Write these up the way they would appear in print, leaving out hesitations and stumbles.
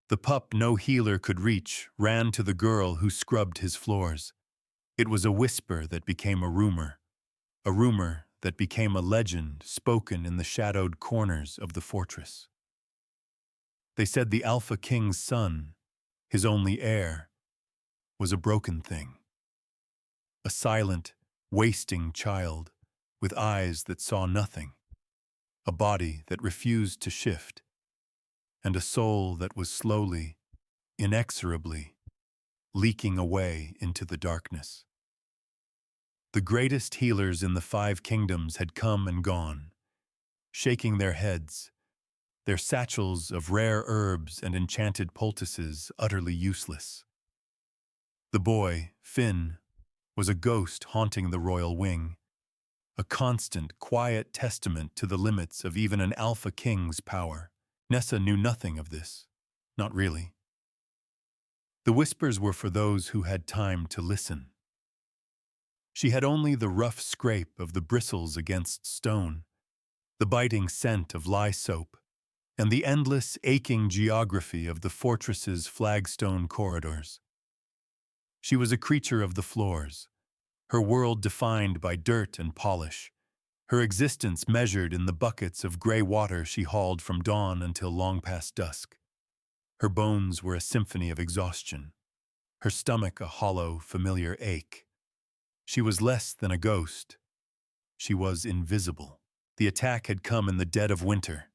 The pup no healer could reach ran to the girl who scrubbed his floors. It was a whisper that became a rumor that became a legend spoken in the shadowed corners of the fortress. They said the Alpha King's son, his only heir, was a broken thing. A silent, wasting child with eyes that saw nothing, a body that refused to shift, and a soul that was slowly, inexorably, leaking away into the darkness. The greatest healers in the 5 kingdoms had come and gone, shaking their heads, their satchels of rare herbs and enchanted poultices utterly useless. The boy, Finn, was a ghost haunting the royal wing, a constant, quiet testament to the limits of even an Alpha King's power. Nessa knew nothing of this, not really. The whispers were for those who had time to listen. She had only the rough scrape of the bristles against stone, the biting scent of lye soap, and the endless, aching geography of the fortress's flagstone corridors. She was a creature of the floors, her world defined by dirt and polish, her existence measured in the buckets of gray water she hauled from dawn until long past dusk. Her bones were a symphony of exhaustion, her stomach a hollow, familiar ache. She was less than a ghost. She was invisible. The attack had come in the dead of winter,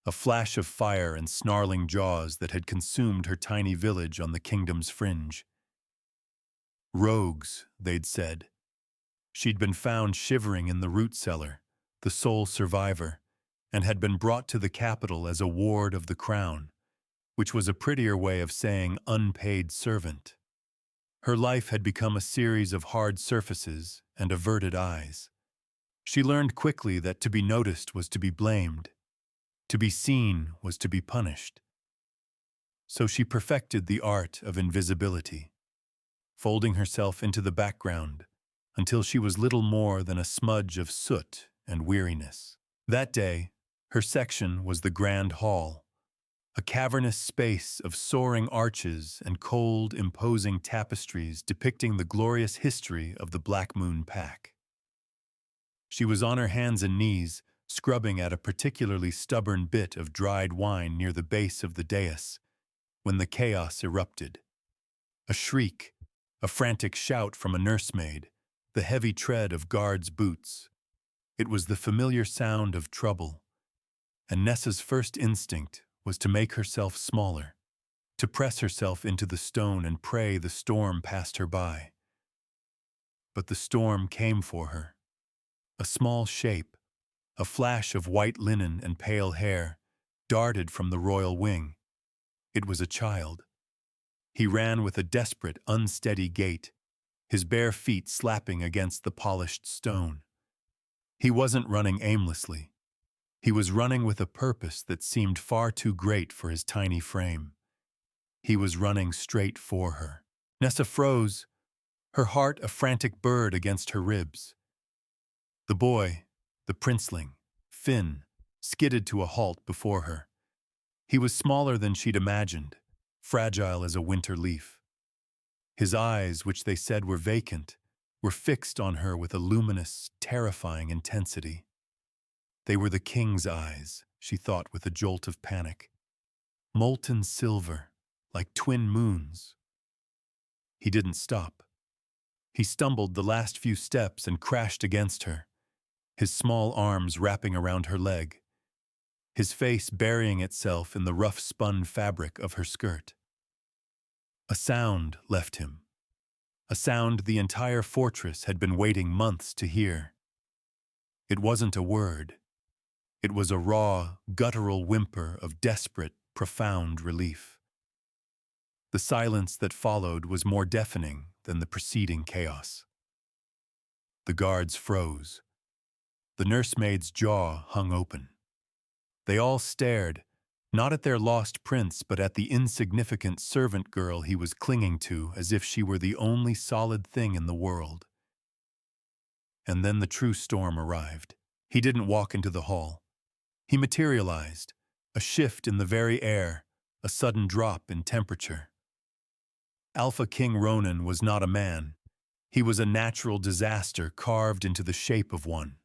a flash of fire and snarling jaws that had consumed her tiny village on the kingdom's fringe. Rogues, they'd said. She'd been found shivering in the root cellar, the sole survivor, and had been brought to the capital as a ward of the crown, which was a prettier way of saying unpaid servant. Her life had become a series of hard surfaces and averted eyes. She learned quickly that to be noticed was to be blamed, to be seen was to be punished. So she perfected the art of invisibility, folding herself into the background until she was little more than a smudge of soot and weariness. That day, her section was the Grand Hall, a cavernous space of soaring arches and cold, imposing tapestries depicting the glorious history of the Black Moon Pack. She was on her hands and knees, scrubbing at a particularly stubborn bit of dried wine near the base of the dais, when the chaos erupted. A shriek, a frantic shout from a nursemaid, the heavy tread of guards' boots. It was the familiar sound of trouble, and Nessa's first instinct was to make herself smaller, to press herself into the stone and pray the storm passed her by. But the storm came for her. A small shape, a flash of white linen and pale hair, darted from the royal wing. It was a child. He ran with a desperate, unsteady gait, his bare feet slapping against the polished stone. He wasn't running aimlessly. He was running with a purpose that seemed far too great for his tiny frame. He was running straight for her. Nessa froze, her heart a frantic bird against her ribs. The boy, the princeling, Finn, skidded to a halt before her. He was smaller than she'd imagined, fragile as a winter leaf. His eyes, which they said were vacant, were fixed on her with a luminous, terrifying intensity. They were the king's eyes, she thought with a jolt of panic. Molten silver, like twin moons. He didn't stop. He stumbled the last few steps and crashed against her, his small arms wrapping around her leg, his face burying itself in the rough-spun fabric of her skirt. A sound left him, a sound the entire fortress had been waiting months to hear. It wasn't a word. It was a raw, guttural whimper of desperate, profound relief. The silence that followed was more deafening than the preceding chaos. The guards froze. The nursemaid's jaw hung open. They all stared, not at their lost prince, but at the insignificant servant girl he was clinging to as if she were the only solid thing in the world. And then the true storm arrived. He didn't walk into the hall. He materialized, a shift in the very air, a sudden drop in temperature. Alpha King Ronan was not a man. He was a natural disaster carved into the shape of one.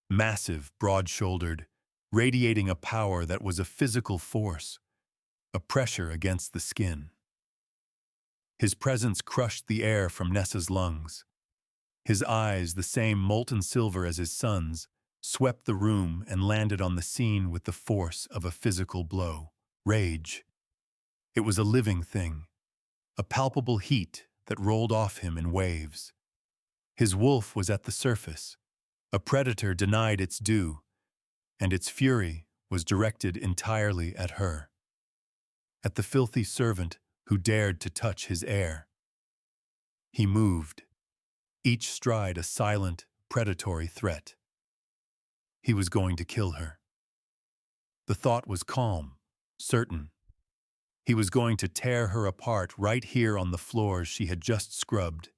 Massive, broad-shouldered, radiating a power that was a physical force, a pressure against the skin. His presence crushed the air from Nessa's lungs. His eyes, the same molten silver as his son's, swept the room and landed on the scene with the force of a physical blow. Rage. It was a living thing, a palpable heat that rolled off him in waves. His wolf was at the surface, a predator denied its due, and its fury was directed entirely at her. At the filthy servant who dared to touch his heir. He moved, each stride a silent, predatory threat. He was going to kill her. The thought was calm, certain. He was going to tear her apart right here on the floors she had just scrubbed,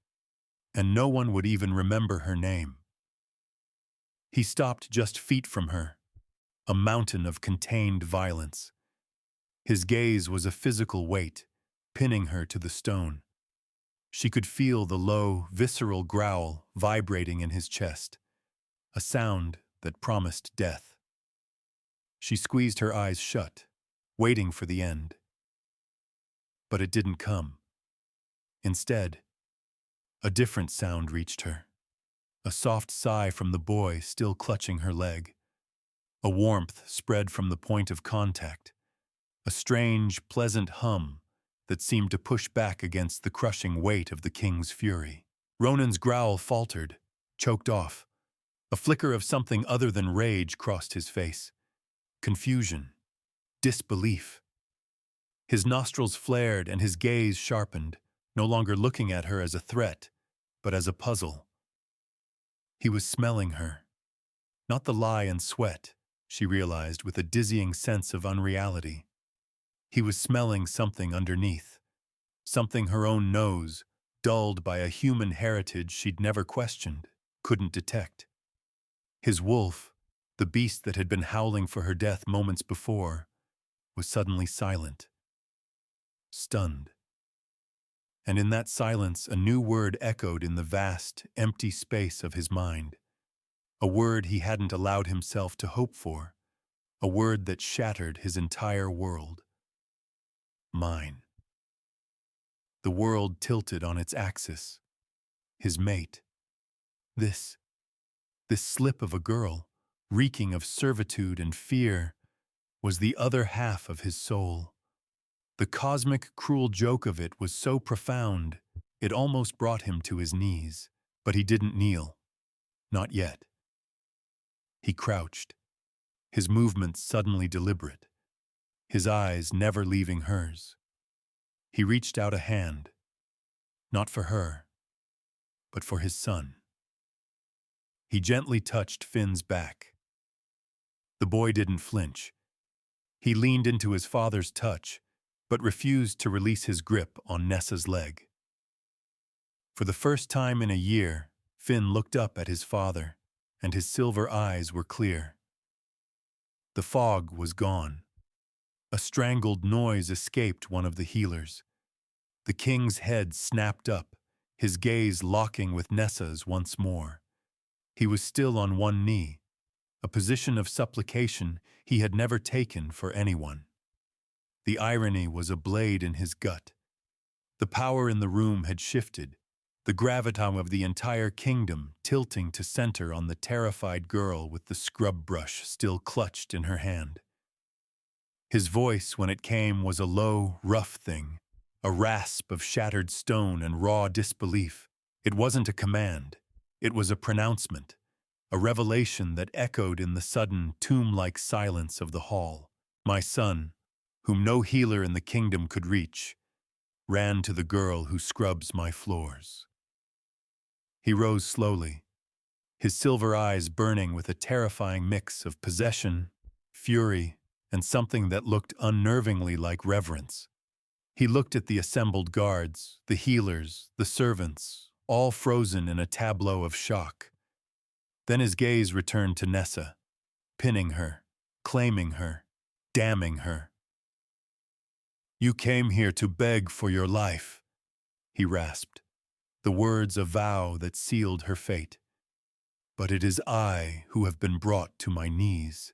and no one would even remember her name. He stopped just feet from her, a mountain of contained violence. His gaze was a physical weight, pinning her to the stone. She could feel the low, visceral growl vibrating in his chest, a sound that promised death. She squeezed her eyes shut, waiting for the end. But it didn't come. Instead, a different sound reached her, a soft sigh from the boy still clutching her leg. A warmth spread from the point of contact, a strange, pleasant hum that seemed to push back against the crushing weight of the king's fury. Ronan's growl faltered, choked off. A flicker of something other than rage crossed his face. Confusion, disbelief. His nostrils flared and his gaze sharpened, no longer looking at her as a threat, but as a puzzle. He was smelling her. Not the lie and sweat, she realized with a dizzying sense of unreality. He was smelling something underneath, something her own nose, dulled by a human heritage she'd never questioned, couldn't detect. His wolf, the beast that had been howling for her death moments before, was suddenly silent, stunned. And in that silence, a new word echoed in the vast, empty space of his mind. A word he hadn't allowed himself to hope for, a word that shattered his entire world. Mine. The world tilted on its axis. His mate. This slip of a girl, reeking of servitude and fear, was the other half of his soul. The cosmic, cruel joke of it was so profound, it almost brought him to his knees. But he didn't kneel. Not yet. He crouched, his movements suddenly deliberate, his eyes never leaving hers. He reached out a hand, not for her, but for his son. He gently touched Finn's back. The boy didn't flinch. He leaned into his father's touch, but refused to release his grip on Nessa's leg. For the first time in a year, Finn looked up at his father, and his silver eyes were clear. The fog was gone. A strangled noise escaped one of the healers. The king's head snapped up, his gaze locking with Nessa's once more. He was still on one knee, a position of supplication he had never taken for anyone. The irony was a blade in his gut. The power in the room had shifted, the graviton of the entire kingdom tilting to center on the terrified girl with the scrub brush still clutched in her hand. His voice, when it came, was a low, rough thing, a rasp of shattered stone and raw disbelief. It wasn't a command. It was a pronouncement, a revelation that echoed in the sudden, tomb-like silence of the hall. My son, whom no healer in the kingdom could reach, ran to the girl who scrubs my floors. He rose slowly, his silver eyes burning with a terrifying mix of possession, fury, and something that looked unnervingly like reverence. He looked at the assembled guards, the healers, the servants, all frozen in a tableau of shock. Then his gaze returned to Nessa, pinning her, claiming her, damning her. You came here to beg for your life, he rasped, the words a vow that sealed her fate. But it is I who have been brought to my knees.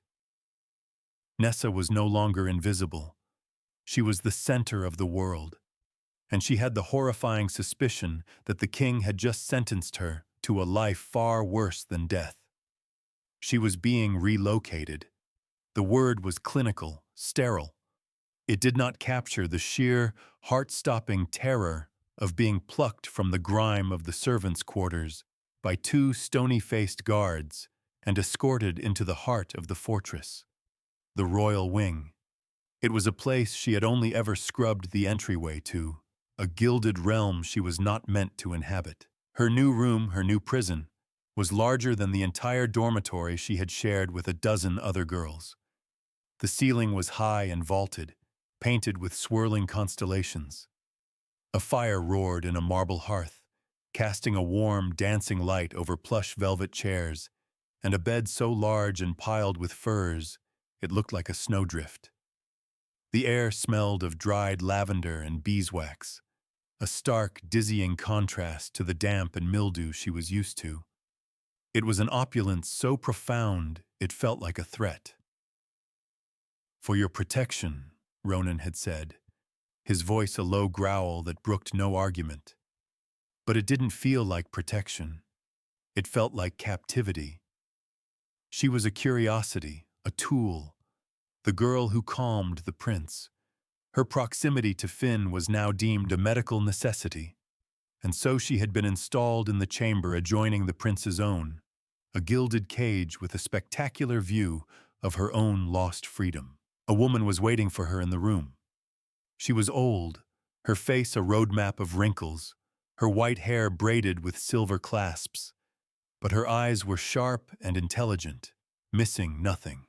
Nessa was no longer invisible. She was the center of the world, and she had the horrifying suspicion that the king had just sentenced her to a life far worse than death. She was being relocated. The word was clinical, sterile. It did not capture the sheer, heart-stopping terror of being plucked from the grime of the servants' quarters by two stony-faced guards and escorted into the heart of the fortress, the royal wing. It was a place she had only ever scrubbed the entryway to, a gilded realm she was not meant to inhabit. Her new room, her new prison, was larger than the entire dormitory she had shared with a dozen other girls. The ceiling was high and vaulted, painted with swirling constellations. A fire roared in a marble hearth, casting a warm, dancing light over plush velvet chairs, and a bed so large and piled with furs it looked like a snowdrift. The air smelled of dried lavender and beeswax, a stark, dizzying contrast to the damp and mildew she was used to. It was an opulence so profound it felt like a threat. For your protection, Ronan had said, his voice a low growl that brooked no argument. But it didn't feel like protection. It felt like captivity. She was a curiosity, a tool, the girl who calmed the prince. Her proximity to Finn was now deemed a medical necessity, and so she had been installed in the chamber adjoining the prince's own, a gilded cage with a spectacular view of her own lost freedom. A woman was waiting for her in the room. She was old, her face a roadmap of wrinkles, her white hair braided with silver clasps, but her eyes were sharp and intelligent, missing nothing.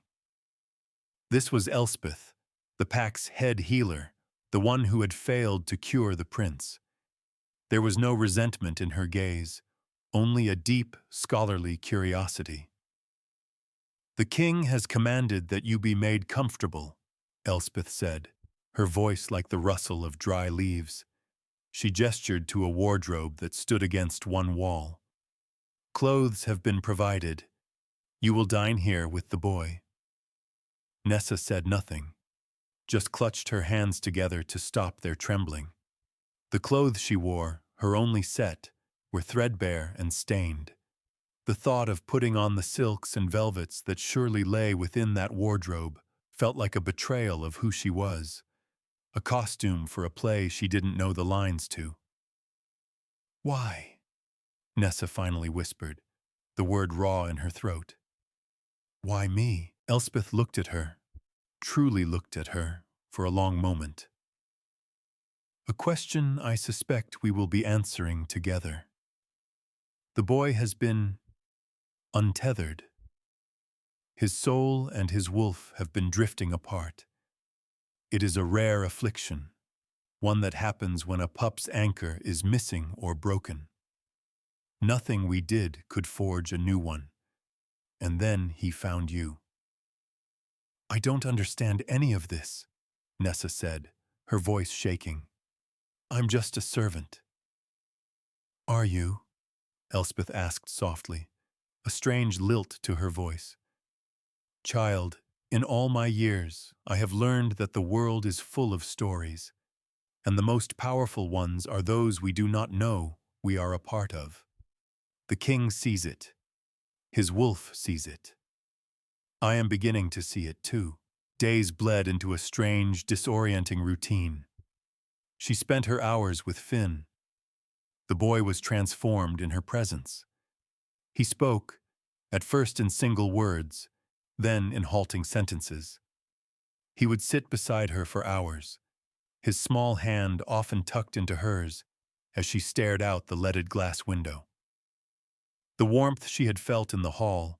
This was Elspeth, the pack's head healer, the one who had failed to cure the prince. There was no resentment in her gaze, only a deep, scholarly curiosity. The king has commanded that you be made comfortable, Elspeth said, her voice like the rustle of dry leaves. She gestured to a wardrobe that stood against one wall. Clothes have been provided. You will dine here with the boy. Nessa said nothing, just clutched her hands together to stop their trembling. The clothes she wore, her only set, were threadbare and stained. The thought of putting on the silks and velvets that surely lay within that wardrobe felt like a betrayal of who she was, a costume for a play she didn't know the lines to. Why? Nessa finally whispered, the word raw in her throat. Why me? Elspeth looked at her, truly looked at her, for a long moment. A question I suspect we will be answering together. The boy has been untethered. His soul and his wolf have been drifting apart. It is a rare affliction, one that happens when a pup's anchor is missing or broken. Nothing we did could forge a new one, and then he found you. I don't understand any of this, Nessa said, her voice shaking. I'm just a servant. Are you? Elspeth asked softly, a strange lilt to her voice. Child, in all my years, I have learned that the world is full of stories, and the most powerful ones are those we do not know we are a part of. The king sees it. His wolf sees it. I am beginning to see it too. Days bled into a strange, disorienting routine. She spent her hours with Finn. The boy was transformed in her presence. He spoke, at first in single words, then in halting sentences. He would sit beside her for hours, his small hand often tucked into hers as she stared out the leaded glass window. The warmth she had felt in the hall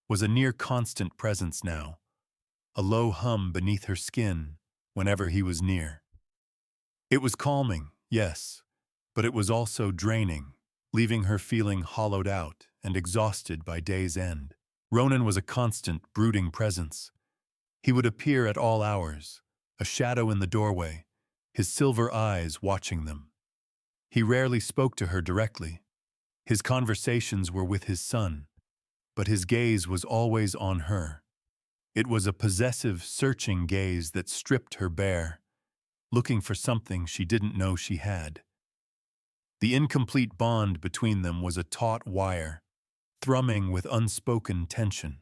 was a near-constant presence now, a low hum beneath her skin whenever he was near. It was calming, yes, but it was also draining, leaving her feeling hollowed out and exhausted by day's end. Ronan was a constant, brooding presence. He would appear at all hours, a shadow in the doorway, his silver eyes watching them. He rarely spoke to her directly. His conversations were with his son, but his gaze was always on her. It was a possessive, searching gaze that stripped her bare, looking for something she didn't know she had. The incomplete bond between them was a taut wire, thrumming with unspoken tension.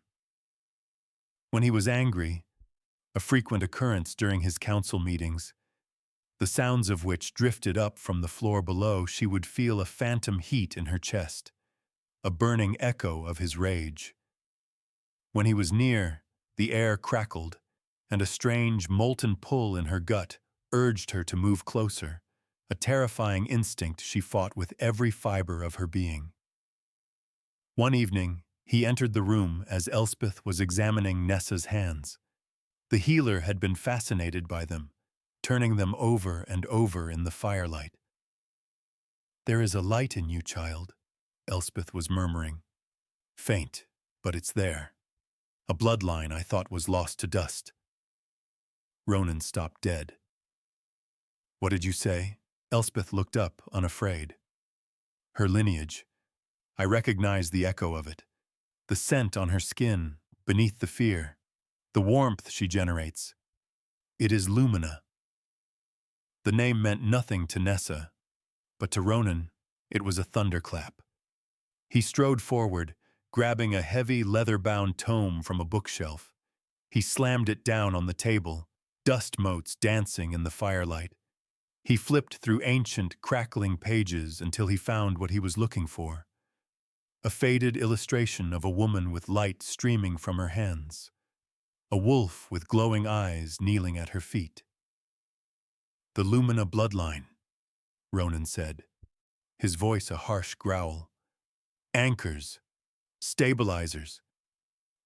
When he was angry, a frequent occurrence during his council meetings, the sounds of which drifted up from the floor below, she would feel a phantom heat in her chest, a burning echo of his rage. When he was near, the air crackled, and a strange, molten pull in her gut urged her to move closer, a terrifying instinct she fought with every fiber of her being. One evening, he entered the room as Elspeth was examining Nessa's hands. The healer had been fascinated by them, turning them over and over in the firelight. "There is a light in you, child," Elspeth was murmuring. "Faint, but it's there. A bloodline I thought was lost to dust." Ronan stopped dead. "What did you say?" Elspeth looked up, unafraid. "Her lineage. I recognized the echo of it. The scent on her skin, beneath the fear. The warmth she generates. It is Lumina." The name meant nothing to Nessa, but to Ronan, it was a thunderclap. He strode forward, grabbing a heavy, leather-bound tome from a bookshelf. He slammed it down on the table, dust motes dancing in the firelight. He flipped through ancient, crackling pages until he found what he was looking for. A faded illustration of a woman with light streaming from her hands. A wolf with glowing eyes kneeling at her feet. "The Lumina bloodline," Ronan said, his voice a harsh growl. "Anchors, stabilizers,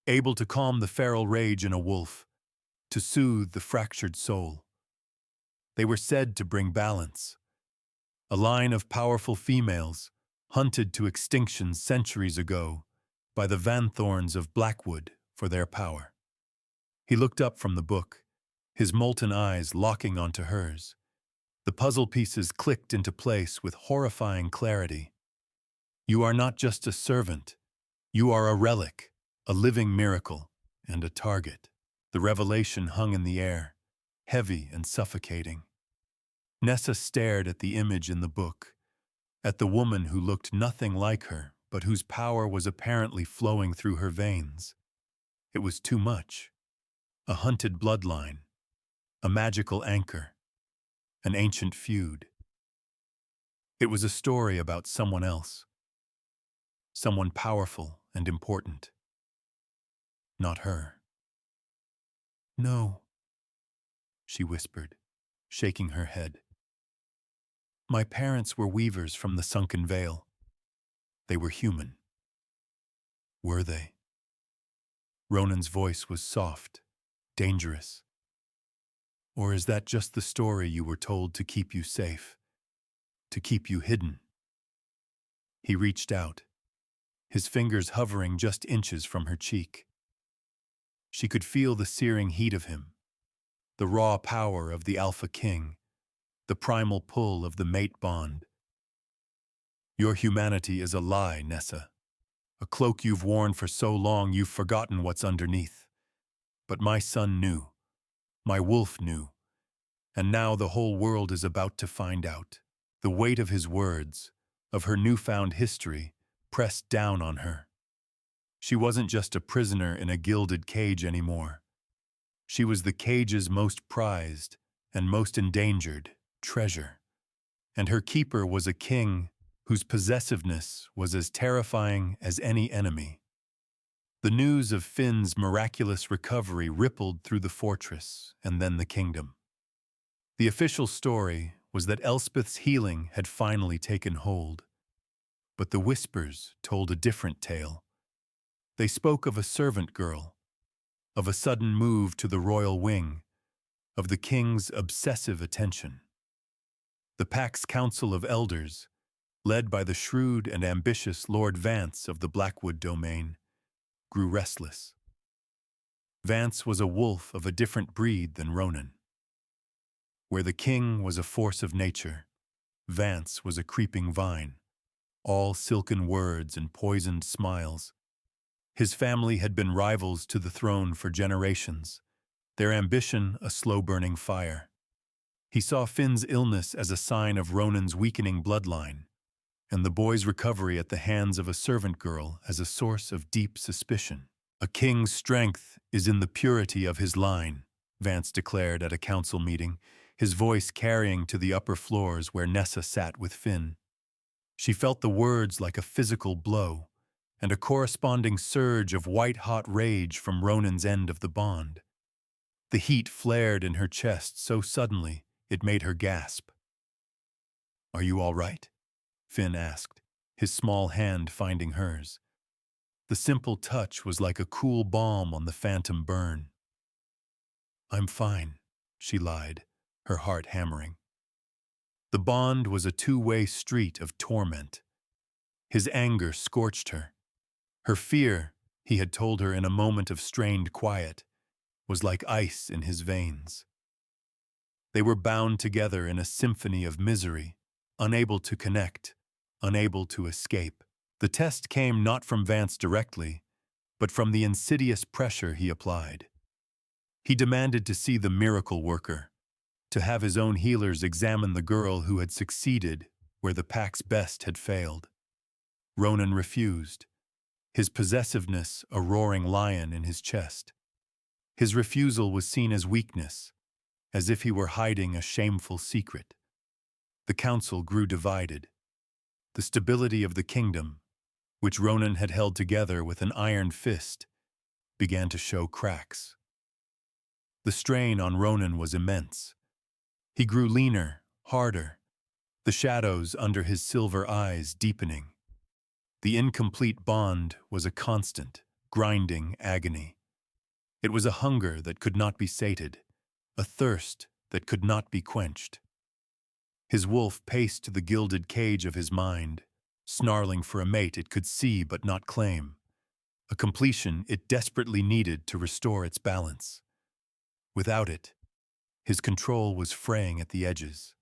able to calm the feral rage in a wolf, to soothe the fractured soul. They were said to bring balance. A line of powerful females, hunted to extinction centuries ago by the Vanthorns of Blackwood for their power." He looked up from the book, his molten eyes locking onto hers. The puzzle pieces clicked into place with horrifying clarity. "You are not just a servant. You are a relic, a living miracle, and a target." The revelation hung in the air, heavy and suffocating. Nessa stared at the image in the book, at the woman who looked nothing like her, but whose power was apparently flowing through her veins. It was too much. A hunted bloodline, a magical anchor, an ancient feud. It was a story about someone else, someone powerful and important. Not her. "No," she whispered, shaking her head. "My parents were weavers from the Sunken Vale. They were human." Were they? Ronan's voice was soft, dangerous. "Or is that just the story you were told to keep you safe, to keep you hidden?" He reached out, his fingers hovering just inches from her cheek. She could feel the searing heat of him, the raw power of the Alpha King, the primal pull of the mate bond. "Your humanity is a lie, Nessa. A cloak you've worn for so long you've forgotten what's underneath. But my son knew. My wolf knew. And now the whole world is about to find out." The weight of his words, of her newfound history, pressed down on her. She wasn't just a prisoner in a gilded cage anymore. She was the cage's most prized and most endangered treasure. And her keeper was a king whose possessiveness was as terrifying as any enemy. The news of Finn's miraculous recovery rippled through the fortress and then the kingdom. The official story was that Elspeth's healing had finally taken hold. But the whispers told a different tale. They spoke of a servant girl, of a sudden move to the royal wing, of the king's obsessive attention. The Pack's Council of Elders, led by the shrewd and ambitious Lord Vance of the Blackwood domain, grew restless. Vance was a wolf of a different breed than Ronan. Where the king was a force of nature, Vance was a creeping vine, all silken words and poisoned smiles. His family had been rivals to the throne for generations, their ambition a slow-burning fire. He saw Finn's illness as a sign of Ronan's weakening bloodline, and the boy's recovery at the hands of a servant girl as a source of deep suspicion. A king's strength is in the purity of his line, Vance declared at a council meeting, his voice carrying to the upper floors where Nessa sat with Finn. She felt the words like a physical blow, and a corresponding surge of white-hot rage from Ronan's end of the bond. The heat flared in her chest so suddenly it made her gasp. "Are you all right?" Finn asked, his small hand finding hers. The simple touch was like a cool balm on the phantom burn. "I'm fine," she lied, her heart hammering. The bond was a two-way street of torment. His anger scorched her. Her fear, he had told her in a moment of strained quiet, was like ice in his veins. They were bound together in a symphony of misery, unable to connect, unable to escape. The test came not from Vance directly, but from the insidious pressure he applied. He demanded to see the miracle worker, to have his own healers examine the girl who had succeeded where the pack's best had failed. Ronan refused, his possessiveness a roaring lion in his chest. His refusal was seen as weakness, as if he were hiding a shameful secret. The council grew divided. The stability of the kingdom, which Ronan had held together with an iron fist, began to show cracks. The strain on Ronan was immense. He grew leaner, harder, the shadows under his silver eyes deepening. The incomplete bond was a constant, grinding agony. It was a hunger that could not be sated, a thirst that could not be quenched. His wolf paced to the gilded cage of his mind, snarling for a mate it could see but not claim, a completion it desperately needed to restore its balance. Without it, his control was fraying at the edges.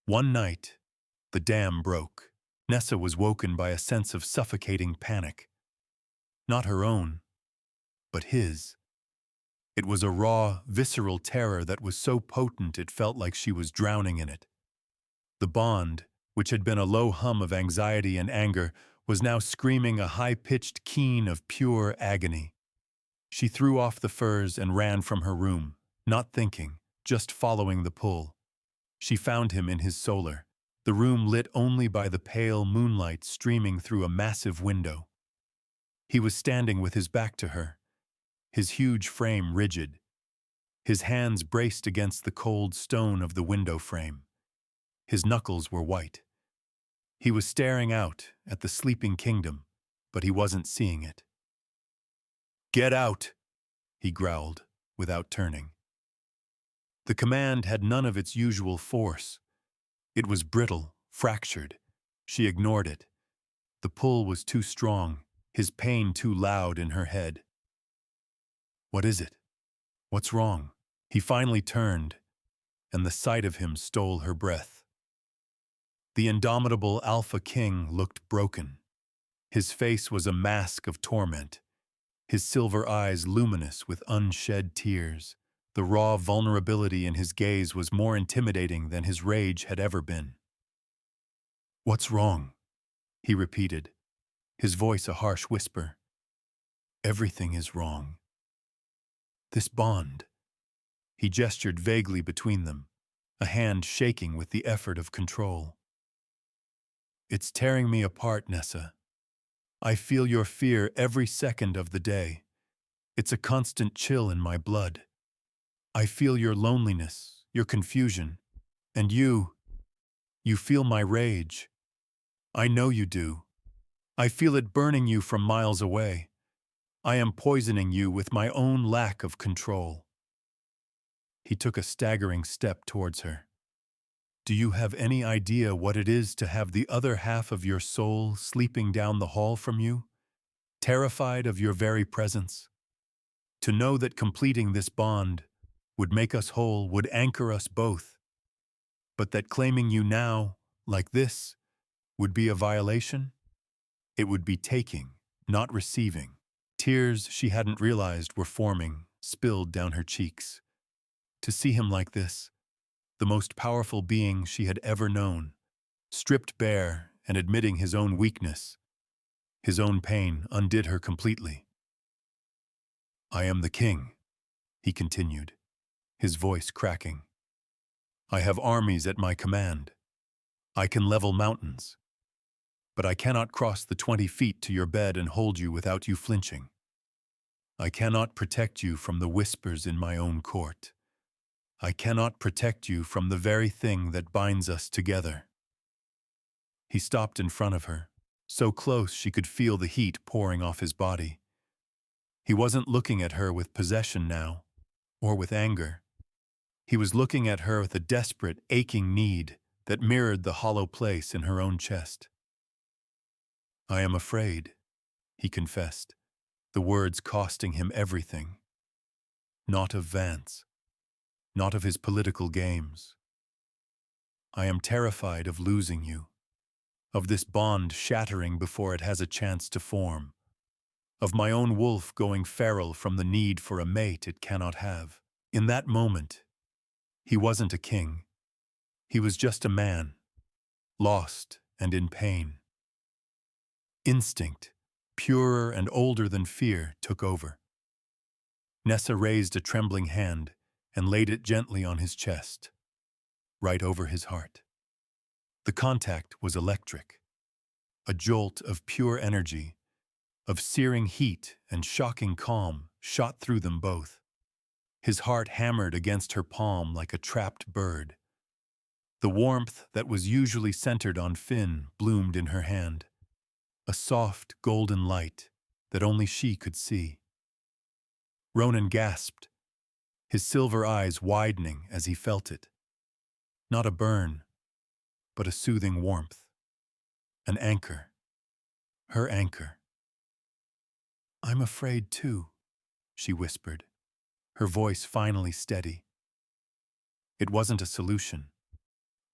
One night, the dam broke. Nessa was woken by a sense of suffocating panic. Not her own, but his. It was a raw, visceral terror that was so potent it felt like she was drowning in it. The bond, which had been a low hum of anxiety and anger, was now screaming a high-pitched keen of pure agony. She threw off the furs and ran from her room, not thinking, just following the pull. She found him in his solar, the room lit only by the pale moonlight streaming through a massive window. He was standing with his back to her, his huge frame rigid, his hands braced against the cold stone of the window frame. His knuckles were white. He was staring out at the sleeping kingdom, but he wasn't seeing it. "Get out," he growled, without turning. The command had none of its usual force. It was brittle, fractured. She ignored it. The pull was too strong, his pain too loud in her head. "What is it? What's wrong?" He finally turned, and the sight of him stole her breath. The indomitable Alpha King looked broken. His face was a mask of torment, his silver eyes luminous with unshed tears. The raw vulnerability in his gaze was more intimidating than his rage had ever been. "What's wrong?" he repeated, his voice a harsh whisper. "Everything is wrong. This bond." He gestured vaguely between them, a hand shaking with the effort of control. "It's tearing me apart, Nessa. I feel your fear every second of the day. It's a constant chill in my blood. I feel your loneliness, your confusion, and you feel my rage. I know you do. I feel it burning you from miles away. I am poisoning you with my own lack of control." He took a staggering step towards her. "Do you have any idea what it is to have the other half of your soul sleeping down the hall from you, terrified of your very presence? To know that completing this bond would make us whole, would anchor us both, but that claiming you now, like this, would be a violation? It would be taking, not receiving. Tears she hadn't realized were forming spilled down her cheeks. To see him like this, the most powerful being she had ever known, stripped bare and admitting his own weakness, his own pain, undid her completely. "I am the king," he continued, his voice cracking. "I have armies at my command. I can level mountains. But I cannot cross the 20 feet to your bed and hold you without you flinching. I cannot protect you from the whispers in my own court. I cannot protect you from the very thing that binds us together." He stopped in front of her, so close she could feel the heat pouring off his body. He wasn't looking at her with possession now, or with anger. He was looking at her with a desperate, aching need that mirrored the hollow place in her own chest. "I am afraid," he confessed, the words costing him everything. "Not of Vance. Not of his political games. I am terrified of losing you, of this bond shattering before it has a chance to form, of my own wolf going feral from the need for a mate it cannot have." In that moment, he wasn't a king. He was just a man, lost and in pain. Instinct, purer and older than fear, took over. Nessa raised a trembling hand and laid it gently on his chest, right over his heart. The contact was electric, a jolt of pure energy, of searing heat and shocking calm shot through them both. His heart hammered against her palm like a trapped bird. The warmth that was usually centered on Finn bloomed in her hand, a soft golden light that only she could see. Ronan gasped, his silver eyes widening as he felt it. Not a burn, but a soothing warmth. An anchor. Her anchor. "I'm afraid too," she whispered, her voice finally steady. It wasn't a solution.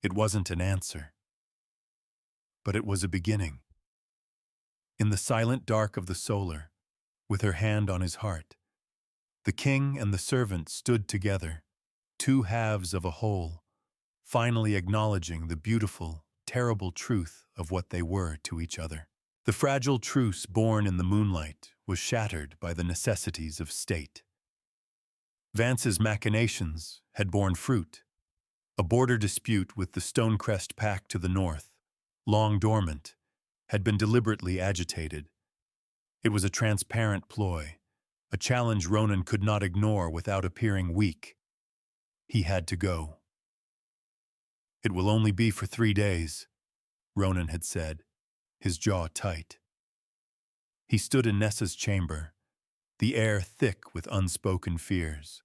It wasn't an answer. But it was a beginning. In the silent dark of the solar, with her hand on his heart, the king and the servant stood together, two halves of a whole, finally acknowledging the beautiful, terrible truth of what they were to each other. The fragile truce born in the moonlight was shattered by the necessities of state. Vance's machinations had borne fruit. A border dispute with the Stonecrest Pack to the north, long dormant, had been deliberately agitated. It was a transparent ploy, a challenge Ronan could not ignore without appearing weak. He had to go. "It will only be for 3 days," Ronan had said, his jaw tight. He stood in Nessa's chamber, the air thick with unspoken fears.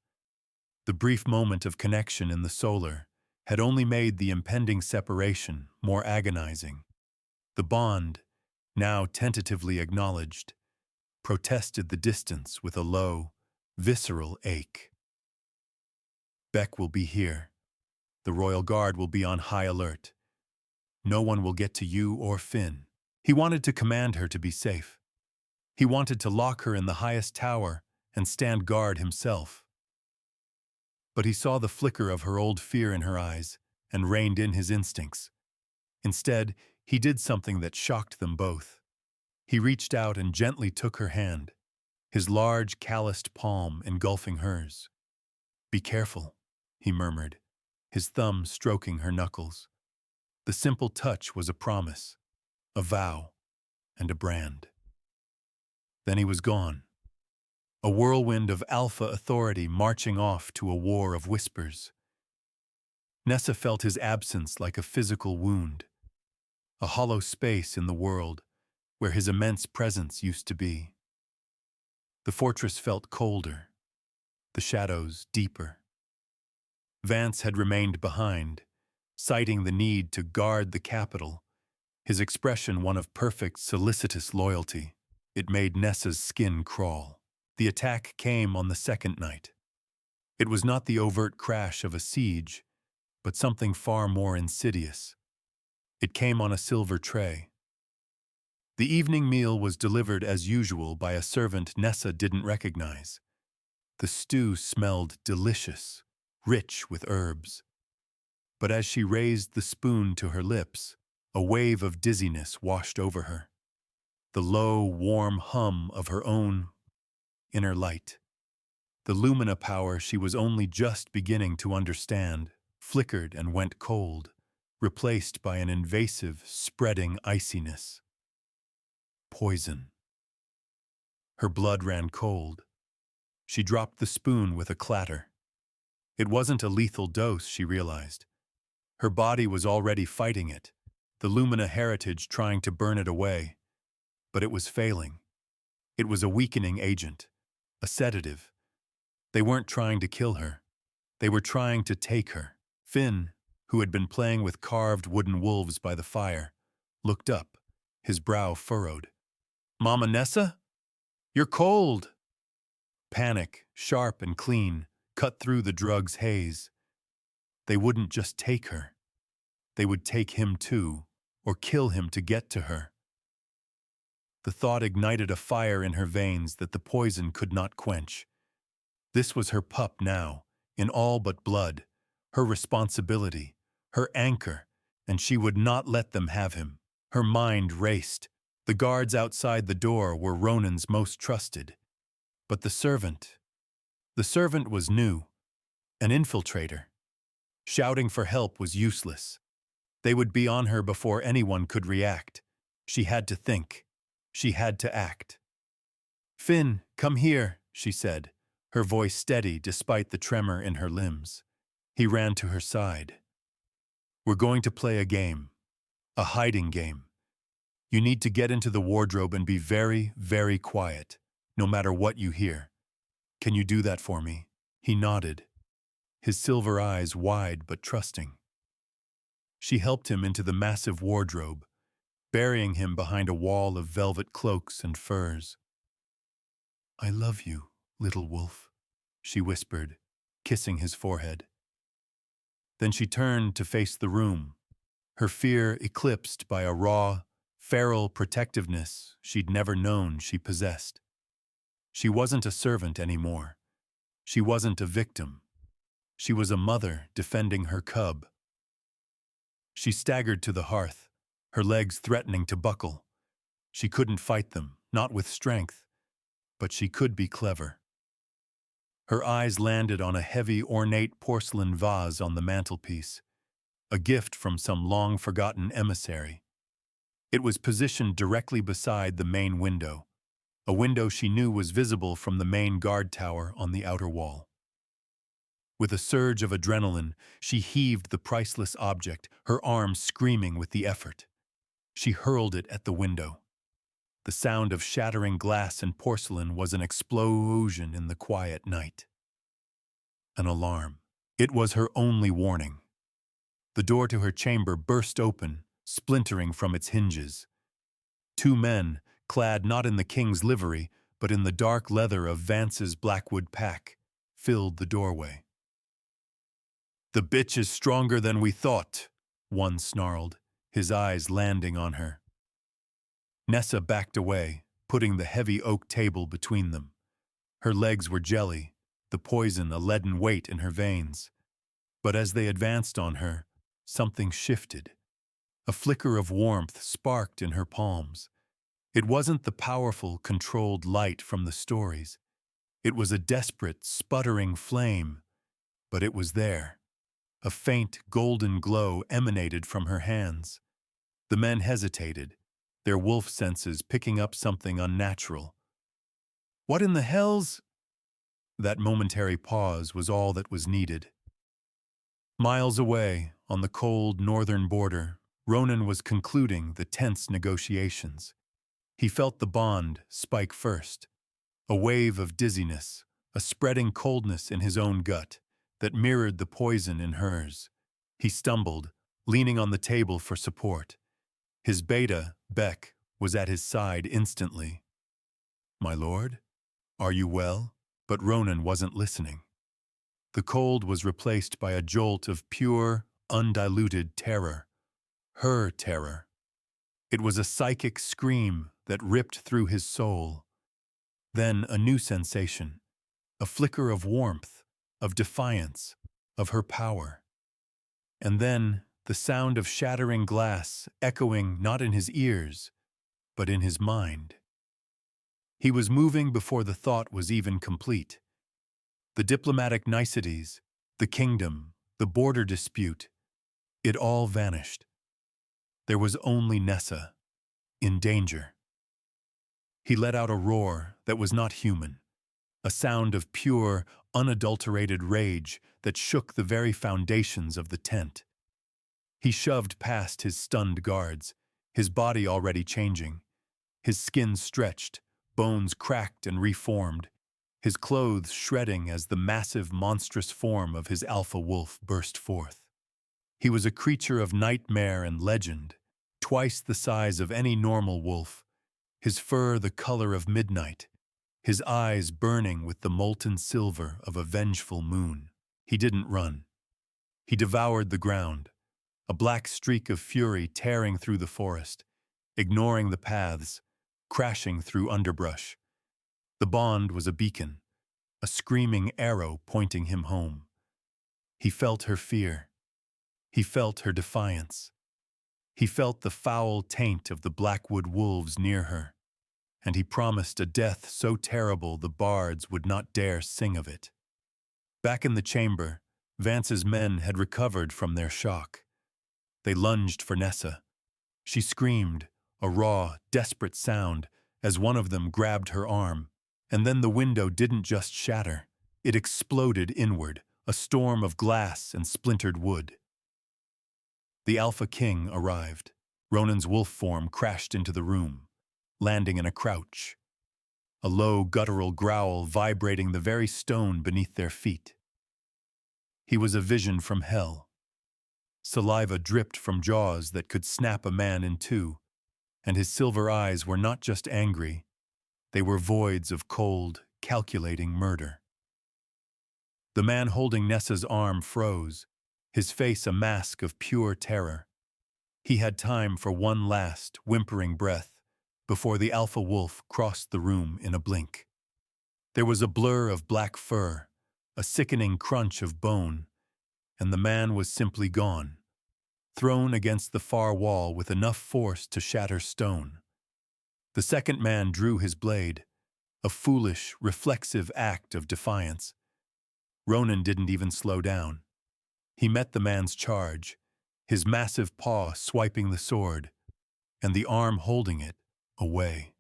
The brief moment of connection in the solar had only made the impending separation more agonizing. The bond, now tentatively acknowledged, protested the distance with a low, visceral ache. "Beck will be here. The Royal Guard will be on high alert. No one will get to you or Finn." He wanted to command her to be safe. He wanted to lock her in the highest tower and stand guard himself. But he saw the flicker of her old fear in her eyes and reined in his instincts. Instead, he did something that shocked them both. He reached out and gently took her hand, his large, calloused palm engulfing hers. "Be careful," he murmured, his thumb stroking her knuckles. The simple touch was a promise, a vow, and a brand. Then he was gone, a whirlwind of alpha authority marching off to a war of whispers. Nessa felt his absence like a physical wound, a hollow space in the world where his immense presence used to be. The fortress felt colder, the shadows deeper. Vance had remained behind, citing the need to guard the capital, his expression one of perfect solicitous loyalty. It made Nessa's skin crawl. The attack came on the second night. It was not the overt crash of a siege, but something far more insidious. It came on a silver tray. The evening meal was delivered as usual by a servant Nessa didn't recognize. The stew smelled delicious, rich with herbs. But as she raised the spoon to her lips, a wave of dizziness washed over her. The low, warm hum of her own inner light. The lumina power she was only just beginning to understand flickered and went cold, replaced by an invasive, spreading iciness. Poison. Her blood ran cold. She dropped the spoon with a clatter. It wasn't a lethal dose, she realized. Her body was already fighting it, the Lumina heritage trying to burn it away. But it was failing. It was a weakening agent, a sedative. They weren't trying to kill her. They were trying to take her. Finn, who had been playing with carved wooden wolves by the fire, looked up, his brow furrowed. "Mama Nessa? You're cold!" Panic, sharp and clean, cut through the drug's haze. They wouldn't just take her. They would take him too, or kill him to get to her. The thought ignited a fire in her veins that the poison could not quench. This was her pup now, in all but blood, her responsibility, her anchor, and she would not let them have him. Her mind raced. The guards outside the door were Ronan's most trusted. But the servant was new, an infiltrator. Shouting for help was useless. They would be on her before anyone could react. She had to think. She had to act. "Finn, come here," she said, her voice steady despite the tremor in her limbs. He ran to her side. "We're going to play a game. A hiding game. You need to get into the wardrobe and be very, very quiet, no matter what you hear. Can you do that for me?" He nodded, his silver eyes wide but trusting. She helped him into the massive wardrobe, burying him behind a wall of velvet cloaks and furs. "I love you, little wolf," she whispered, kissing his forehead. Then she turned to face the room, her fear eclipsed by a raw, feral protectiveness she'd never known she possessed. She wasn't a servant anymore. She wasn't a victim. She was a mother defending her cub. She staggered to the hearth, her legs threatening to buckle. She couldn't fight them, not with strength, but she could be clever. Her eyes landed on a heavy, ornate porcelain vase on the mantelpiece, a gift from some long-forgotten emissary. It was positioned directly beside the main window, a window she knew was visible from the main guard tower on the outer wall. With a surge of adrenaline, she heaved the priceless object, her arms screaming with the effort. She hurled it at the window. The sound of shattering glass and porcelain was an explosion in the quiet night. An alarm. It was her only warning. The door to her chamber burst open, splintering from its hinges. Two men, clad not in the king's livery, but in the dark leather of Vance's Blackwood pack, filled the doorway. "The bitch is stronger than we thought," one snarled, his eyes landing on her. Nessa backed away, putting the heavy oak table between them. Her legs were jelly, the poison a leaden weight in her veins. But as they advanced on her, something shifted. A flicker of warmth sparked in her palms. It wasn't the powerful, controlled light from the stories. It was a desperate, sputtering flame, but it was there. A faint, golden glow emanated from her hands. The men hesitated, their wolf senses picking up something unnatural. "What in the hell's—" That momentary pause was all that was needed. Miles away, on the cold northern border, Ronan was concluding the tense negotiations. He felt the bond spike first, a wave of dizziness, a spreading coldness in his own gut that mirrored the poison in hers. He stumbled, leaning on the table for support. His beta, Beck, was at his side instantly. "My lord? Are you well?" But Ronan wasn't listening. The cold was replaced by a jolt of pure, undiluted terror, her terror. It was a psychic scream that ripped through his soul. Then a new sensation, a flicker of warmth, of defiance, of her power. And then the sound of shattering glass echoing not in his ears, but in his mind. He was moving before the thought was even complete. The diplomatic niceties, the kingdom, the border dispute, it all vanished. There was only Nessa, in danger. He let out a roar that was not human, a sound of pure, unadulterated rage that shook the very foundations of the tent. He shoved past his stunned guards, his body already changing, his skin stretched, bones cracked and reformed, his clothes shredding as the massive, monstrous form of his alpha wolf burst forth. He was a creature of nightmare and legend, twice the size of any normal wolf, his fur the color of midnight, his eyes burning with the molten silver of a vengeful moon. He didn't run. He devoured the ground, a black streak of fury tearing through the forest, ignoring the paths, crashing through underbrush. The bond was a beacon, a screaming arrow pointing him home. He felt her fear. He felt her defiance. He felt the foul taint of the Blackwood wolves near her, and he promised a death so terrible the bards would not dare sing of it. Back in the chamber, Vance's men had recovered from their shock. They lunged for Nessa. She screamed, a raw, desperate sound, as one of them grabbed her arm, and then the window didn't just shatter. It exploded inward, a storm of glass and splintered wood. The Alpha King arrived. Ronan's wolf form crashed into the room, landing in a crouch, a low, guttural growl vibrating the very stone beneath their feet. He was a vision from hell. Saliva dripped from jaws that could snap a man in two, and his silver eyes were not just angry, they were voids of cold, calculating murder. The man holding Nessa's arm froze, his face a mask of pure terror. He had time for one last, whimpering breath before the alpha wolf crossed the room in a blink. There was a blur of black fur, a sickening crunch of bone, and the man was simply gone, thrown against the far wall with enough force to shatter stone. The second man drew his blade, a foolish, reflexive act of defiance. Ronan didn't even slow down. He met the man's charge, his massive paw swiping the sword, and the arm holding it away.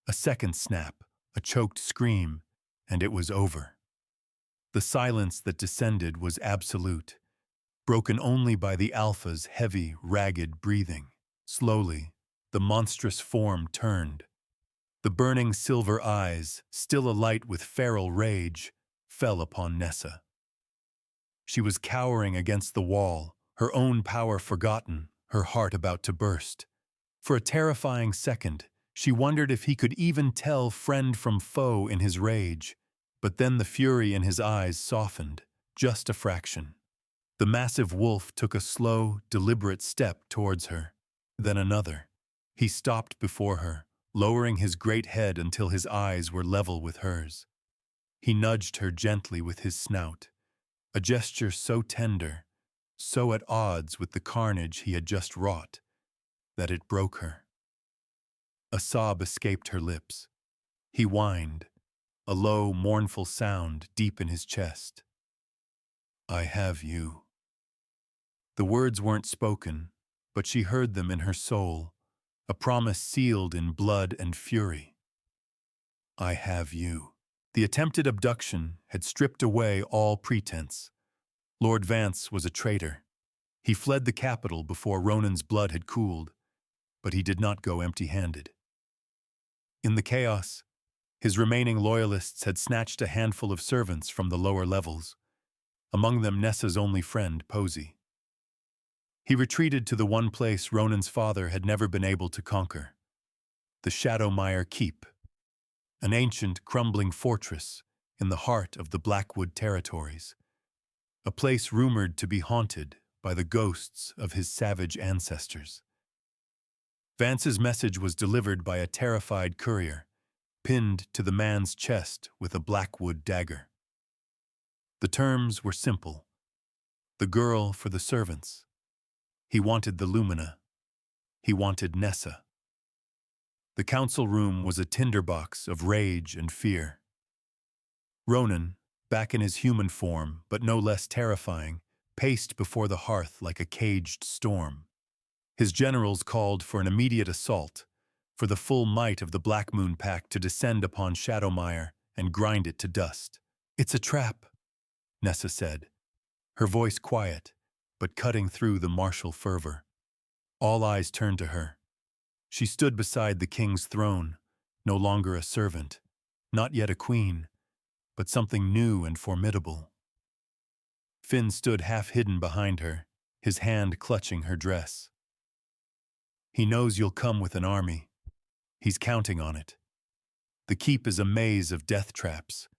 A second snap, a choked scream, and it was over. The silence that descended was absolute, broken only by the Alpha's heavy, ragged breathing. Slowly, the monstrous form turned. The burning silver eyes, still alight with feral rage, fell upon Nessa. She was cowering against the wall, her own power forgotten, her heart about to burst. For a terrifying second, she wondered if he could even tell friend from foe in his rage. But then the fury in his eyes softened, just a fraction. The massive wolf took a slow, deliberate step towards her, then another. He stopped before her, lowering his great head until his eyes were level with hers. He nudged her gently with his snout, a gesture so tender, so at odds with the carnage he had just wrought, that it broke her. A sob escaped her lips. He whined, a low, mournful sound deep in his chest. "I have you." The words weren't spoken, but she heard them in her soul, a promise sealed in blood and fury. "I have you." The attempted abduction had stripped away all pretense. Lord Vance was a traitor. He fled the capital before Ronan's blood had cooled, but he did not go empty-handed. In the chaos, his remaining loyalists had snatched a handful of servants from the lower levels, among them Nessa's only friend, Posey. He retreated to the one place Ronan's father had never been able to conquer, the Shadowmire Keep, an ancient, crumbling fortress in the heart of the Blackwood territories, a place rumored to be haunted by the ghosts of his savage ancestors. Vance's message was delivered by a terrified courier, pinned to the man's chest with a blackwood dagger. The terms were simple. The girl for the servants. He wanted the Lumina. He wanted Nessa. The council room was a tinderbox of rage and fear. Ronan, back in his human form, but no less terrifying, paced before the hearth like a caged storm. His generals called for an immediate assault, for the full might of the Black Moon Pact to descend upon Shadowmire and grind it to dust. "It's a trap," Nessa said, her voice quiet, but cutting through the martial fervor. All eyes turned to her. She stood beside the king's throne, no longer a servant, not yet a queen, but something new and formidable. Finn stood half-hidden behind her, his hand clutching her dress. "He knows you'll come with an army. He's counting on it. The keep is a maze of death traps.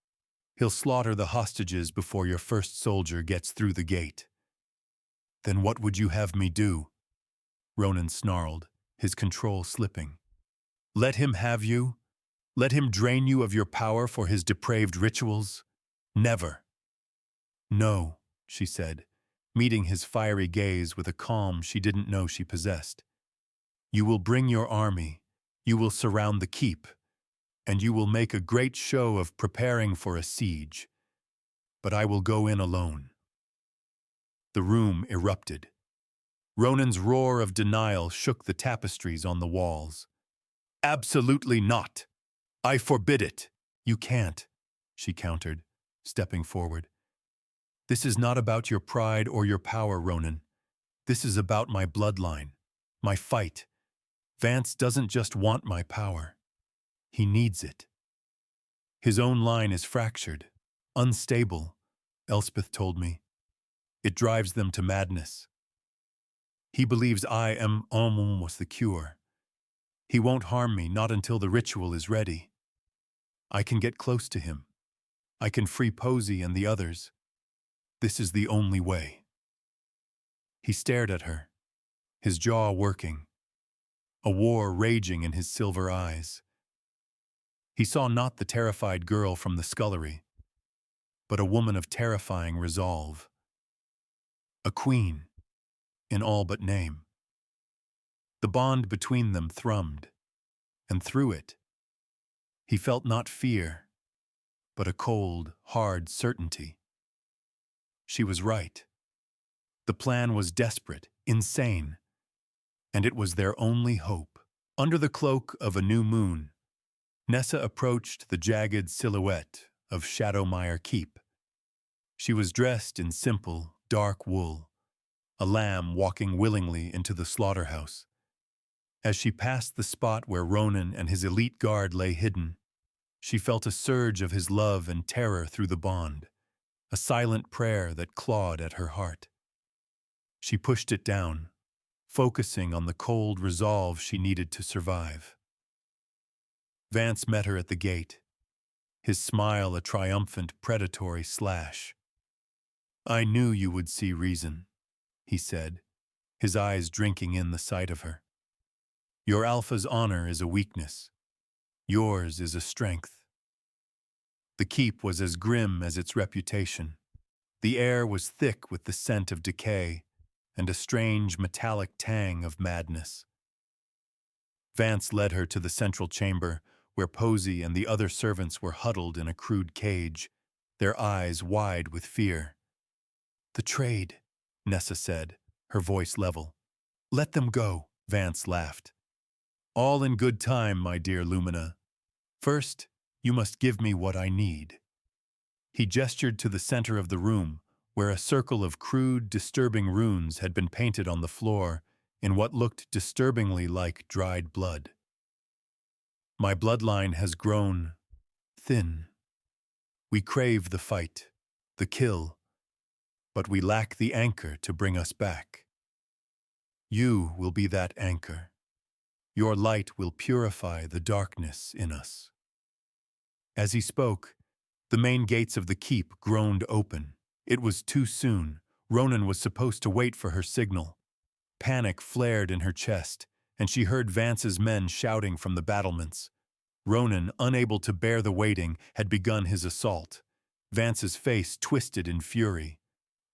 He'll slaughter the hostages before your first soldier gets through the gate." "Then what would you have me do?" Ronan snarled, his control slipping. "Let him have you? Let him drain you of your power for his depraved rituals? Never." "No," she said, meeting his fiery gaze with a calm she didn't know she possessed. "You will bring your army, you will surround the keep, and you will make a great show of preparing for a siege. But I will go in alone." The room erupted. Ronan's roar of denial shook the tapestries on the walls. "Absolutely not! I forbid it!" "You can't," she countered, stepping forward. "This is not about your pride or your power, Ronan. This is about my bloodline, my fight. Vance doesn't just want my power. He needs it. His own line is fractured, unstable, Elspeth told me. It drives them to madness. He believes I am almost the cure. He won't harm me, not until the ritual is ready. I can get close to him. I can free Posey and the others. This is the only way." He stared at her, his jaw working, a war raging in his silver eyes. He saw not the terrified girl from the scullery, but a woman of terrifying resolve. A queen, in all but name. The bond between them thrummed, and through it, he felt not fear, but a cold, hard certainty. She was right. The plan was desperate, insane, and it was their only hope. Under the cloak of a new moon, Nessa approached the jagged silhouette of Shadowmire Keep. She was dressed in simple, dark wool, a lamb walking willingly into the slaughterhouse. As she passed the spot where Ronan and his elite guard lay hidden, she felt a surge of his love and terror through the bond, a silent prayer that clawed at her heart. She pushed it down, focusing on the cold resolve she needed to survive. Vance met her at the gate, his smile a triumphant, predatory slash. "I knew you would see reason," he said, his eyes drinking in the sight of her. "Your Alpha's honor is a weakness. Yours is a strength." The keep was as grim as its reputation. The air was thick with the scent of decay and a strange metallic tang of madness. Vance led her to the central chamber, where Posey and the other servants were huddled in a crude cage, their eyes wide with fear. "The trade," Nessa said, her voice level. "Let them go," Vance laughed. "All in good time, my dear Lumina. First, you must give me what I need." He gestured to the center of the room, where a circle of crude, disturbing runes had been painted on the floor in what looked disturbingly like dried blood. "My bloodline has grown thin. We crave the fight, the kill, but we lack the anchor to bring us back. You will be that anchor. Your light will purify the darkness in us." As he spoke, the main gates of the keep groaned open. It was too soon. Ronan was supposed to wait for her signal. Panic flared in her chest, and she heard Vance's men shouting from the battlements. Ronan, unable to bear the waiting, had begun his assault. Vance's face twisted in fury.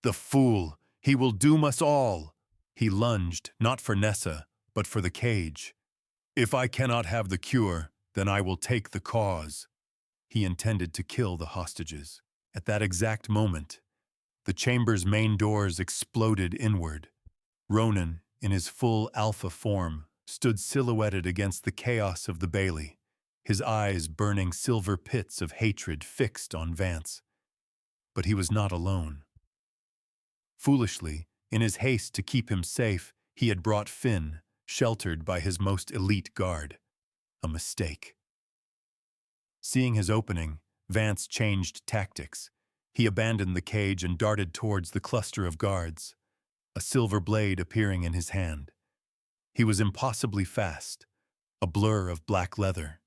"The fool! He will doom us all!" He lunged, not for Nessa, but for the cage. "If I cannot have the cure, then I will take the cause." He intended to kill the hostages. At that exact moment, the chamber's main doors exploded inward. Ronan, in his full alpha form, stood silhouetted against the chaos of the bailey, his eyes burning silver pits of hatred fixed on Vance. But he was not alone. Foolishly, in his haste to keep him safe, he had brought Finn, sheltered by his most elite guard. A mistake. Seeing his opening, Vance changed tactics. He abandoned the cage and darted towards the cluster of guards, a silver blade appearing in his hand. He was impossibly fast, a blur of black leather.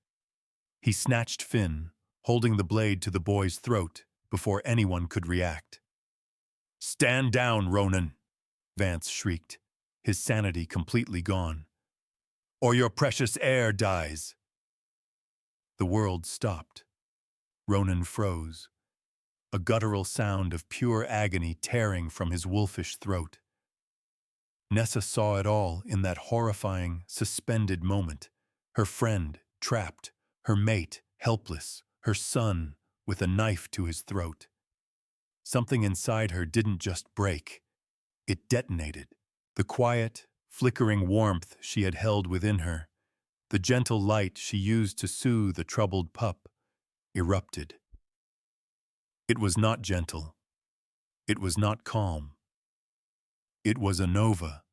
He snatched Finn, holding the blade to the boy's throat before anyone could react. "Stand down, Ronan!" Vance shrieked, his sanity completely gone. "Or your precious heir dies." The world stopped. Ronan froze, a guttural sound of pure agony tearing from his wolfish throat. Nessa saw it all in that horrifying, suspended moment. Her friend, trapped, her mate, helpless, her son, with a knife to his throat. Something inside her didn't just break. It detonated. The quiet, flickering warmth she had held within her, the gentle light she used to soothe a troubled pup, erupted. It was not gentle. It was not calm. It was a nova,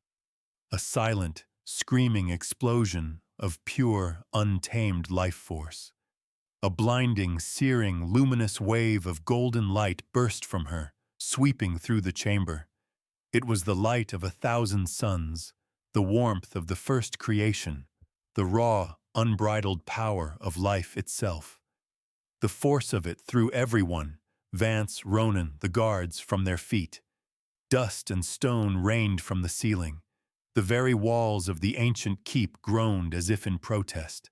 a silent, screaming explosion of pure, untamed life force. A blinding, searing, luminous wave of golden light burst from her, sweeping through the chamber. It was the light of 1,000 suns, the warmth of the first creation, the raw, unbridled power of life itself. The force of it threw everyone, Vance, Ronan, the guards, from their feet. Dust and stone rained from the ceiling. The very walls of the ancient keep groaned as if in protest.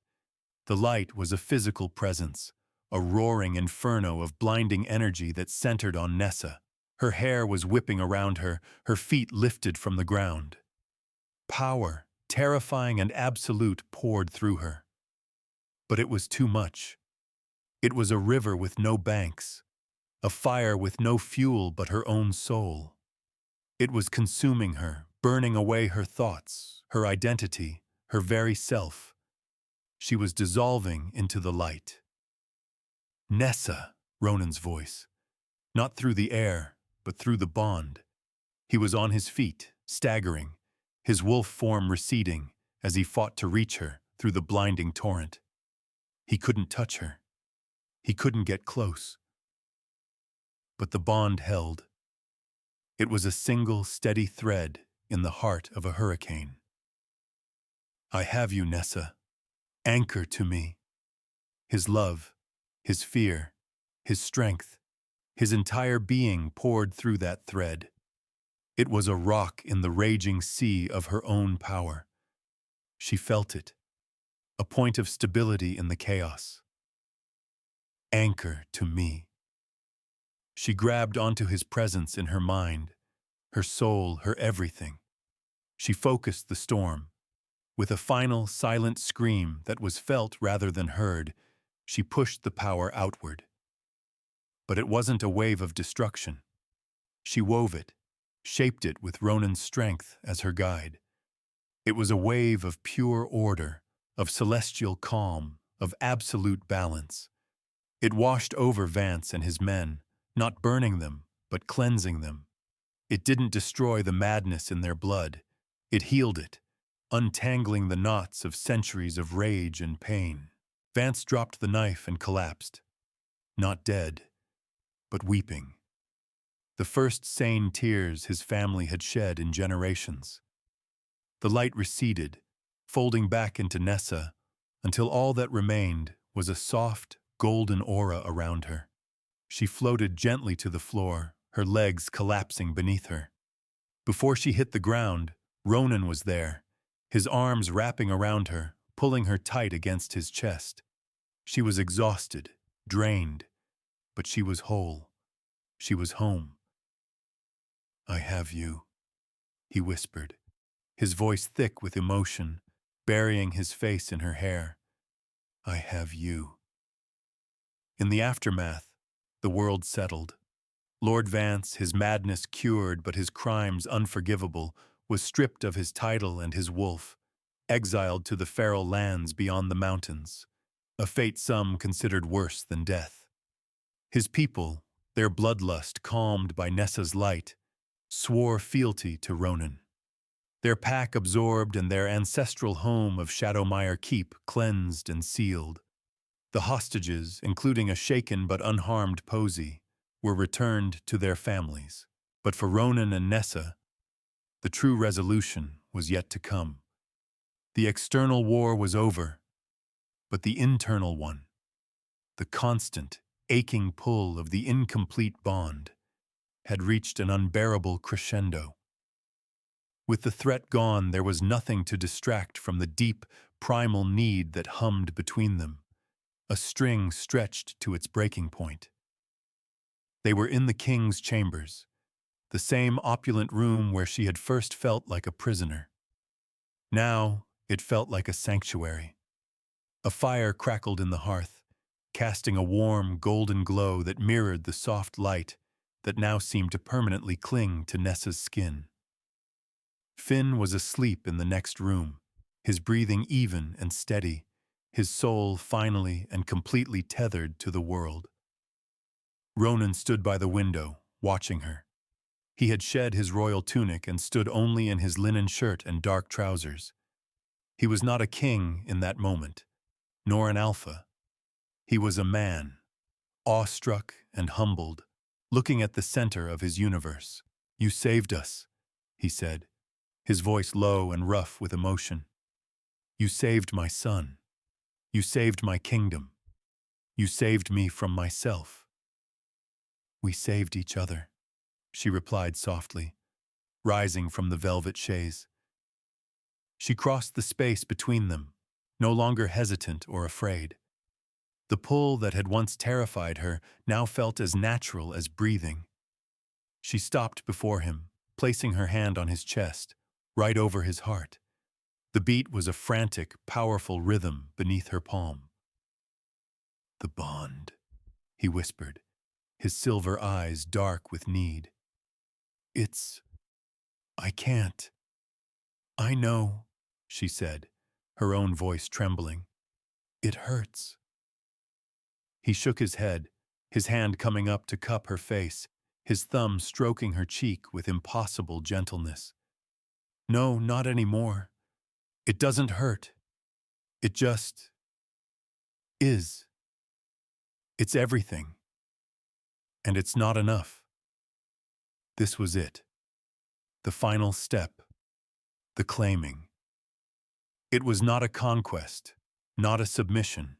The light was a physical presence, a roaring inferno of blinding energy that centered on Nessa. Her hair was whipping around her, her feet lifted from the ground. Power, terrifying and absolute, poured through her. But it was too much. It was a river with no banks, a fire with no fuel but her own soul. It was consuming her, burning away her thoughts, her identity, her very self. She was dissolving into the light. "Nessa," Ronan's voice. Not through the air, but through the bond. He was on his feet, staggering, his wolf form receding as he fought to reach her through the blinding torrent. He couldn't touch her. He couldn't get close. But the bond held. It was a single, steady thread in the heart of a hurricane. "I have you, Nessa. Anchor to me." His love, his fear, his strength, his entire being poured through that thread. It was a rock in the raging sea of her own power. She felt it, a point of stability in the chaos. "Anchor to me." She grabbed onto his presence in her mind, her soul, her everything. She focused the storm. With a final, silent scream that was felt rather than heard, she pushed the power outward. But it wasn't a wave of destruction. She wove it, shaped it with Ronan's strength as her guide. It was a wave of pure order, of celestial calm, of absolute balance. It washed over Vance and his men, not burning them, but cleansing them. It didn't destroy the madness in their blood. It healed it, untangling the knots of centuries of rage and pain. Vance dropped the knife and collapsed. Not dead, but weeping. The first sane tears his family had shed in generations. The light receded, folding back into Nessa, until all that remained was a soft, golden aura around her. She floated gently to the floor, her legs collapsing beneath her. Before she hit the ground, Ronan was there, his arms wrapping around her, pulling her tight against his chest. She was exhausted, drained, but she was whole. She was home. "I have you," he whispered, his voice thick with emotion, burying his face in her hair. "I have you." In the aftermath, the world settled. Lord Vance, his madness cured but his crimes unforgivable, was stripped of his title and his wolf, exiled to the feral lands beyond the mountains, a fate some considered worse than death. His people, their bloodlust calmed by Nessa's light, swore fealty to Ronan. Their pack absorbed and their ancestral home of Shadowmire Keep cleansed and sealed. The hostages, including a shaken but unharmed Posey, were returned to their families. But for Ronan and Nessa, the true resolution was yet to come. The external war was over, but the internal one, the constant, aching pull of the incomplete bond, had reached an unbearable crescendo. With the threat gone, there was nothing to distract from the deep, primal need that hummed between them, a string stretched to its breaking point. They were in the king's chambers, the same opulent room where she had first felt like a prisoner. Now it felt like a sanctuary. A fire crackled in the hearth, casting a warm, golden glow that mirrored the soft light that now seemed to permanently cling to Nessa's skin. Finn was asleep in the next room, his breathing even and steady, his soul finally and completely tethered to the world. Ronan stood by the window, watching her. He had shed his royal tunic and stood only in his linen shirt and dark trousers. He was not a king in that moment, nor an alpha. He was a man, awestruck and humbled, looking at the center of his universe. "You saved us," he said, his voice low and rough with emotion. "You saved my son. You saved my kingdom. You saved me from myself." "We saved each other," she replied softly, rising from the velvet chaise. She crossed the space between them, no longer hesitant or afraid. The pull that had once terrified her now felt as natural as breathing. She stopped before him, placing her hand on his chest, right over his heart. The beat was a frantic, powerful rhythm beneath her palm. "The bond," he whispered, his silver eyes dark with need. I can't." "I know," she said, her own voice trembling. "It hurts." He shook his head, his hand coming up to cup her face, his thumb stroking her cheek with impossible gentleness. "No, not anymore. It doesn't hurt. It just is. It's everything. And it's not enough." This was it. The final step. The claiming. It was not a conquest, not a submission.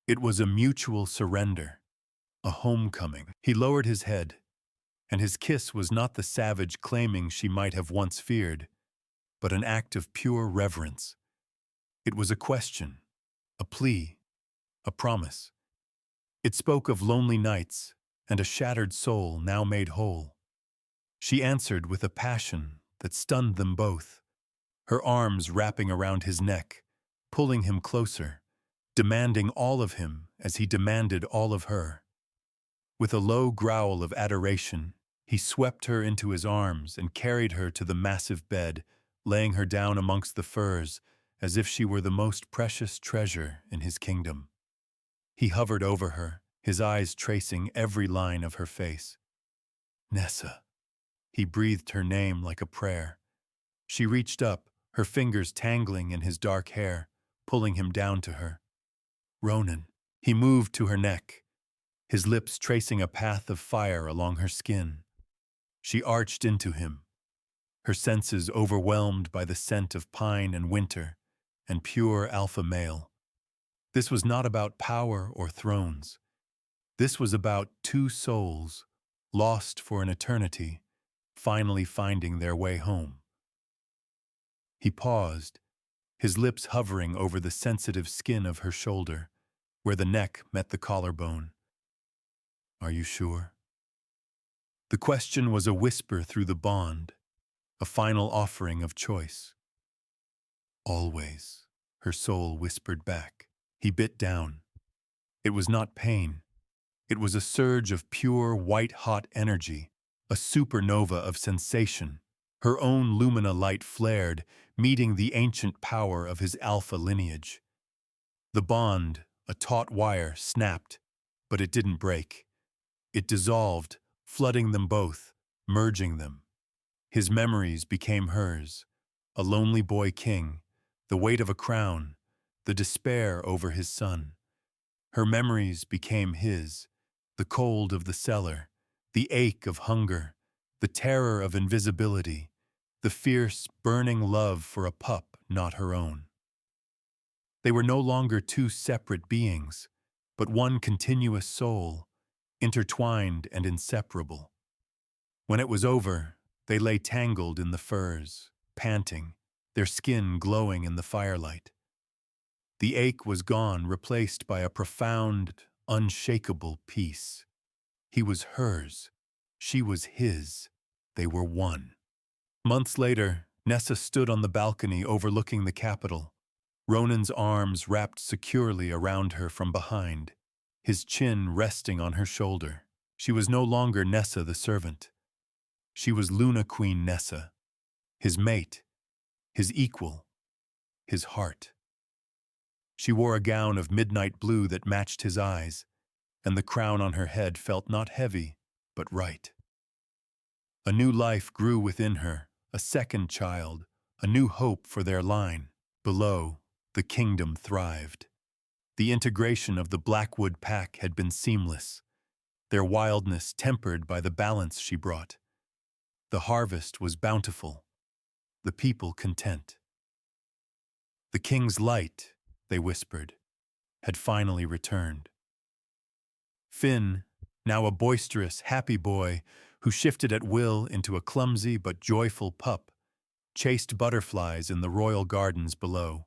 It was a mutual surrender, a homecoming. He lowered his head, and his kiss was not the savage claiming she might have once feared, but an act of pure reverence. It was a question, a plea, a promise. It spoke of lonely nights and a shattered soul now made whole. She answered with a passion that stunned them both, her arms wrapping around his neck, pulling him closer, demanding all of him as he demanded all of her. With a low growl of adoration, he swept her into his arms and carried her to the massive bed, laying her down amongst the furs as if she were the most precious treasure in his kingdom. He hovered over her, his eyes tracing every line of her face. "Nessa." He breathed her name like a prayer. She reached up, her fingers tangling in his dark hair, pulling him down to her. "Ronan." He moved to her neck, his lips tracing a path of fire along her skin. She arched into him, her senses overwhelmed by the scent of pine and winter and pure alpha male. This was not about power or thrones. This was about two souls, lost for an eternity, finally finding their way home. He paused, his lips hovering over the sensitive skin of her shoulder, where the neck met the collarbone. "Are you sure?" The question was a whisper through the bond, a final offering of choice. "Always," her soul whispered back. He bit down. It was not pain. It was a surge of pure, white-hot energy, a supernova of sensation. Her own lumina light flared, meeting the ancient power of his alpha lineage. The bond, a taut wire, snapped, but it didn't break. It dissolved, flooding them both, merging them. His memories became hers, a lonely boy king, the weight of a crown, the despair over his son. Her memories became his, the cold of the cellar, the ache of hunger, the terror of invisibility, the fierce, burning love for a pup not her own. They were no longer two separate beings, but one continuous soul, intertwined and inseparable. When it was over, they lay tangled in the furs, panting, their skin glowing in the firelight. The ache was gone, replaced by a profound, unshakable peace. He was hers. She was his. They were one. Months later, Nessa stood on the balcony overlooking the capital, Ronan's arms wrapped securely around her from behind, his chin resting on her shoulder. She was no longer Nessa the servant. She was Luna Queen Nessa, his mate, his equal, his heart. She wore a gown of midnight blue that matched his eyes, and the crown on her head felt not heavy, but right. A new life grew within her, a second child, a new hope for their line. Below, the kingdom thrived. The integration of the Blackwood pack had been seamless, their wildness tempered by the balance she brought. The harvest was bountiful, the people content. The king's light, they whispered, had finally returned. Finn, now a boisterous, happy boy who shifted at will into a clumsy but joyful pup, chased butterflies in the royal gardens below.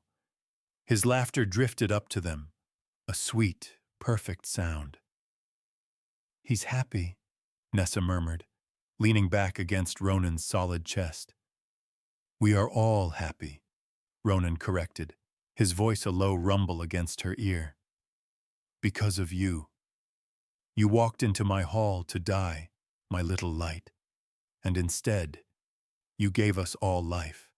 His laughter drifted up to them, a sweet, perfect sound. "He's happy," Nessa murmured, leaning back against Ronan's solid chest. "We are all happy," Ronan corrected, his voice a low rumble against her ear. "Because of you. You walked into my hall to die, my little light, and instead, you gave us all life."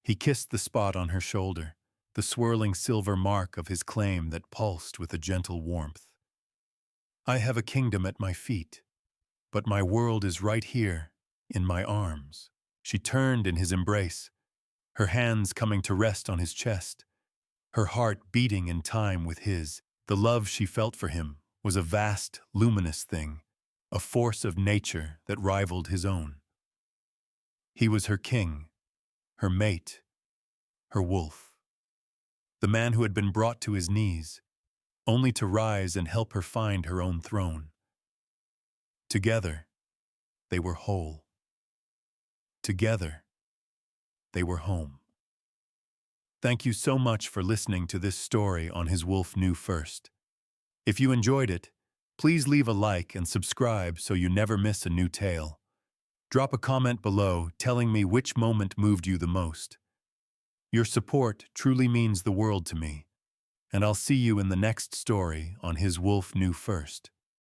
He kissed the spot on her shoulder, the swirling silver mark of his claim that pulsed with a gentle warmth. "I have a kingdom at my feet, but my world is right here, in my arms." She turned in his embrace, her hands coming to rest on his chest, her heart beating in time with his. The love she felt for him was a vast, luminous thing, a force of nature that rivaled his own. He was her king, her mate, her wolf. The man who had been brought to his knees, only to rise and help her find her own throne. Together, they were whole. Together, they were home. Thank you so much for listening to this story on His Wolf Knew First. If you enjoyed it, please leave a like and subscribe so you never miss a new tale. Drop a comment below telling me which moment moved you the most. Your support truly means the world to me, and I'll see you in the next story on His Wolf Knew First.